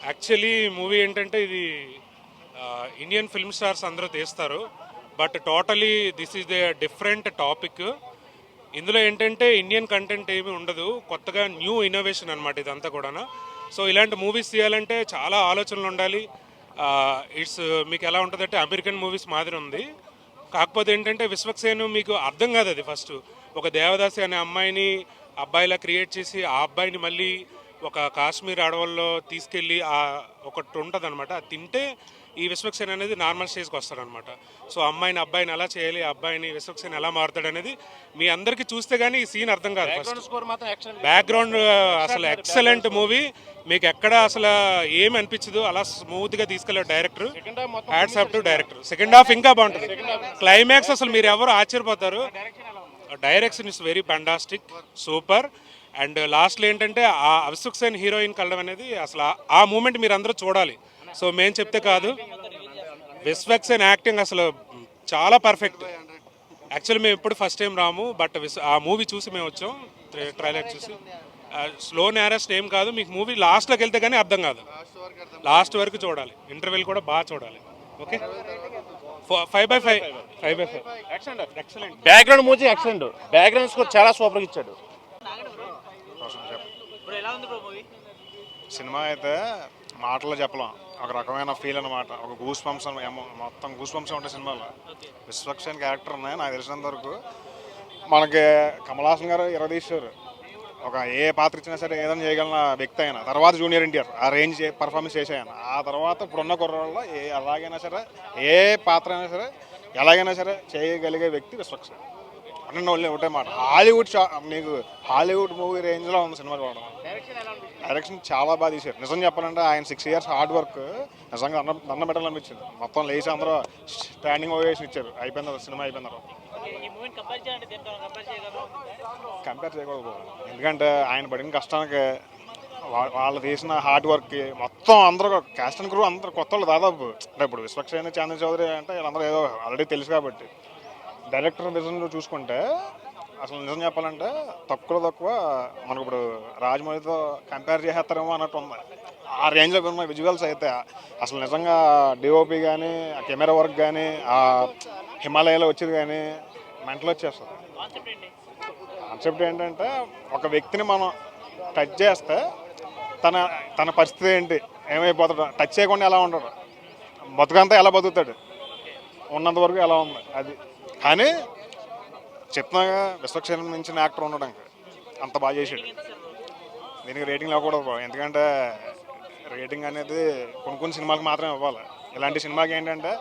Actually movie ఏంటంటే ఇది Indian film stars అందరూ తీస్తారు, but totally this is the different topic. ఇందులో ఏంటంటే ఇండియన్ కంటెంట్ ఏమీ ఉండదు, కొత్తగా న్యూ ఇన్నోవేషన్ అనమాట ఇదంతా కూడా. సో ఇలాంటి మూవీస్ తీయాలంటే చాలా ఆలోచనలు ఉండాలి. ఇట్స్ మీకు ఎలా ఉంటుందంటే అమెరికన్ మూవీస్ మాదిరి ఉంది. కాకపోతే ఏంటంటే విశ్వక్సేన్ మీకు అర్థం కాదు. అది ఫస్ట్ ఒక దేవదాసి అనే అమ్మాయిని అబ్బాయిలా క్రియేట్ చేసి ఆ అబ్బాయిని మళ్ళీ ఒక కాశ్మీర్ అడవుల్లో తీసుకెళ్ళి ఒకటి ఉంటుంది అనమాట. అది తింటే ఈ విశ్వక్సేన్ అనేది నార్మల్ స్టేజ్కి వస్తాడనమాట. సో అమ్మాయిని అబ్బాయిని ఎలా చేయాలి, అబ్బాయిని విశ్వక్సేన్ ఎలా మారుతాడు అనేది మీ అందరికీ చూస్తే కానీ ఈ సీన్ అర్థం కాదు. బ్యాక్గ్రౌండ్ అసలు ఎక్సలెంట్ మూవీ, మీకు ఎక్కడ అసలు ఏమి అనిపించదు, అలా స్మూత్గా తీసుకెళ్ళారు director. Hats off to director. Second half ఇంకా బాగుంటుంది, క్లైమాక్స్ అసలు మీరు ఎవరు ఆశ్చర్యపోతారు. Direction is very fantastic, super. And లాస్ట్లో ఏంటంటే ఆ విశ్వక్సేన్ హీరోయిన్ కలడం అనేది అసలు ఆ మూమెంట్ మీరు అందరూ చూడాలి. సో మేము చెప్తే కాదు, విశ్వక్సేన్ యాక్టింగ్ అసలు చాలా పర్ఫెక్ట్. యాక్చువల్లీ మేము ఎప్పుడు ఫస్ట్ టైం రాము, బట్ ఆ మూవీ చూసి మేము వచ్చాం, ట్రైలర్ చూసి. స్లో నేరెస్ట్ ఏం కాదు, మీకు మూవీ లాస్ట్లోకి వెళ్తే కానీ అర్థం కాదు, లాస్ట్ వరకు చూడాలి. ఇంటర్వెల్ కూడా బాగా చూడాలి. Okay, 5/5. Excellent background music, excellent background score చాలా సూపర్గా ఇచ్చాడు. సినిమా అయితే మాటల్లో చెప్పలేం, ఒక రకమైన ఫీల్ అనమాట. ఒక గూస్ బంప్స్, మొత్తం గూస్ బంప్స్ ఉంటాయి సినిమాలో. విశ్వక్సేన్ క్యారెక్టర్ ఉన్నాయి నాకు తెలిసినంత వరకు. మనకి కమల్ హాసన్ గారు ఇరదీశారు, ఒక ఏ పాత్ర ఇచ్చినా సరే ఏదైనా చేయగలిగిన వ్యక్తి అయినా. తర్వాత జూనియర్ ఎన్టీఆర్ ఆ రేంజ్ పర్ఫార్మెన్స్ చేసాయన. ఆ తర్వాత ఇప్పుడున్న కుర్రాళ్ళలో ఎలాగైనా సరే, ఏ పాత్ర అయినా సరే ఎలాగైనా సరే చేయగలిగే వ్యక్తి విశ్వక్సేన్. అంటే ఒకటే మాట, హాలీవుడ్ మూవీ రేంజ్లో ఉంది సినిమా చూడడం. డైరెక్షన్ చాలా బాగా తీశారు. నిజం చెప్పాలంటే ఆయన 6 years హార్డ్ వర్క్ నిజంగా దండం పెట్టాలనిపించింది. మొత్తం లేచి అందరూ స్టాండింగ్ ఓవేషన్ ఇచ్చారు. అయిపోయిన సినిమా అయిపోయిన తర్వాత కంపేర్ చేయకూడదు, ఎందుకంటే ఆయన పడిన కష్టానికి వాళ్ళు తీసిన హార్డ్ వర్క్కి మొత్తం అందరూ క్యాస్ట్ అండ్ క్రూ అందరూ కొత్త వాళ్ళు దాదాపు. అంటే ఇప్పుడు విశ్వక్సేన్, చంద్ర చౌదరి అంటే వీళ్ళందరూ ఏదో ఆల్రెడీ తెలుసు కాబట్టి. డైరెక్టర్ విజన్లో చూసుకుంటే అసలు నిజం చెప్పాలంటే తక్కువ మనకు ఇప్పుడు రాజమౌళితో కంపేర్ చేసేస్తారేమో అన్నట్టు ఉంది. ఆ రేంజ్లో ఉన్న విజువల్స్ అయితే అసలు నిజంగా డిఓపి కానీ, ఆ కెమెరా వర్క్ కానీ, ఆ హిమాలయాలో వచ్చేది కానీ మెంటల్ వచ్చేస్తుంది. కాన్సెప్ట్ ఏంటంటే ఒక వ్యక్తిని మనం టచ్ చేస్తే తన పరిస్థితి ఏంటి, ఏమైపోతాడు, టచ్ చేయకుండా ఎలా ఉంటాడు, బతుకంతా ఎలా బతుకుతాడు, ఉన్నంత వరకు ఎలా ఉంది అది. కానీ చెప్తున్నాగా విశ్వక్సేన్ మించిన యాక్టర్ ఉండడానికి అంత బాగా చేసాడు. దీనికి రేటింగ్ ఇవ్వకూడదు, ఎందుకంటే రేటింగ్ అనేది కొన్ని సినిమాలకు మాత్రమే ఇవ్వాలి. ఇలాంటి సినిమాకి ఏంటంటే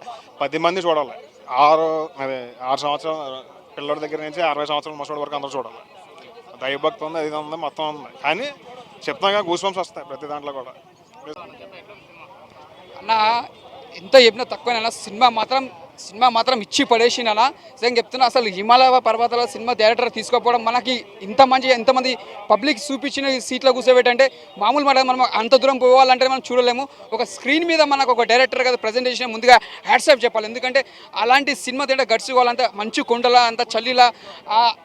10 మంది చూడాలి. 6 సంవత్సరాల పిల్లడి దగ్గర నుంచి 60 సంవత్సరాల ముసలి వరకు అందరూ చూడాలి. దైవభక్తి ఉంది, అది ఉంది, మొత్తం ఉంది. కానీ చెప్తున్నాగా గూస్ బంప్స్ వస్తాయి ప్రతి దాంట్లో కూడా. అన్న ఎంత చెప్పినా తక్కువ, సినిమా మాత్రం ఇచ్చి పడేసిన నిజంగా చెప్తున్నా. అసలు హిమాలయ పర్వతాల సినిమా థియేటర్ తీసుకోకపోవడం, మనకి ఎంతమంది పబ్లిక్ చూపించిన సీట్లో కూర్చోబెట్టంటే మామూలు మాట. మనం అంత దూరం పోవాలంటే మనం చూడలేము. ఒక స్క్రీన్ మీద మనకు ఒక డైరెక్టర్ కదా ప్రజెంటేషన్ ముందుగా హ్యాట్స్ ఆఫ్ చెప్పాలి. ఎందుకంటే అలాంటి సినిమా థియేటర్ గడుచుకోవాలంటే మంచు కొండల అంత చల్లిలా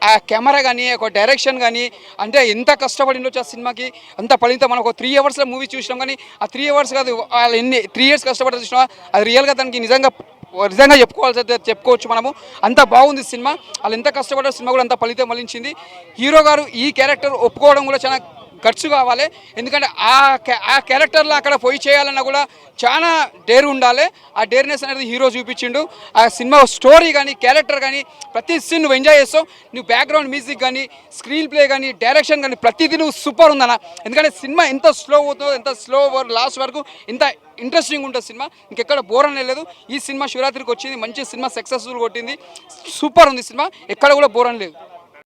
ఆ కెమెరా కానీ, ఒక డైరెక్షన్ కానీ, అంటే ఎంత కష్టపడి ఉండొచ్చు ఆ సినిమాకి. అంత ఫలితం మనం ఒక 3 hours మూవీ చూసినాం, కానీ ఆ 3 hours కాదు, వాళ్ళు 3 years కష్టపడి చూసినా అది రియల్గా దానికి నిజంగా చెప్పుకోవచ్చు మనము. అంత బాగుంది సినిమా. వాళ్ళు ఎంత కష్టపడ్డారు, సినిమా కూడా అంత ఫలితం మలించింది. హీరో గారు ఈ క్యారెక్టర్ ఒప్పుకోవడం కూడా చాలా ఖర్చు కావాలి. ఎందుకంటే ఆ క్యారెక్టర్లో అక్కడ పోయి చేయాలన్నా కూడా చాలా డేర్ ఉండాలి. ఆ డేర్నెస్ అనేది హీరో చూపించిండు. ఆ సినిమా స్టోరీ కానీ, క్యారెక్టర్ కానీ ప్రతి సీన్ నువ్వు ఎంజాయ్ చేస్తావు. నువ్వు బ్యాక్గ్రౌండ్ మ్యూజిక్ కానీ, స్క్రీన్ ప్లే కానీ, డైరెక్షన్ కానీ ప్రతిదీ నువ్వు సూపర్ ఉందన్న. ఎందుకంటే సినిమా ఎంత స్లో అవుతుందో, ఎంత స్లో లాస్ట్ వరకు ఎంత ఇంట్రెస్టింగ్ ఉంటుంది సినిమా. ఇంకెక్కడ బోర్ అనేది లేదు. ఈ సినిమా శివరాత్రికి వచ్చింది, మంచి సినిమా, సక్సెస్ఫుల్ కొట్టింది, సూపర్ ఉంది సినిమా, ఎక్కడ కూడా బోర్ అని లేదు.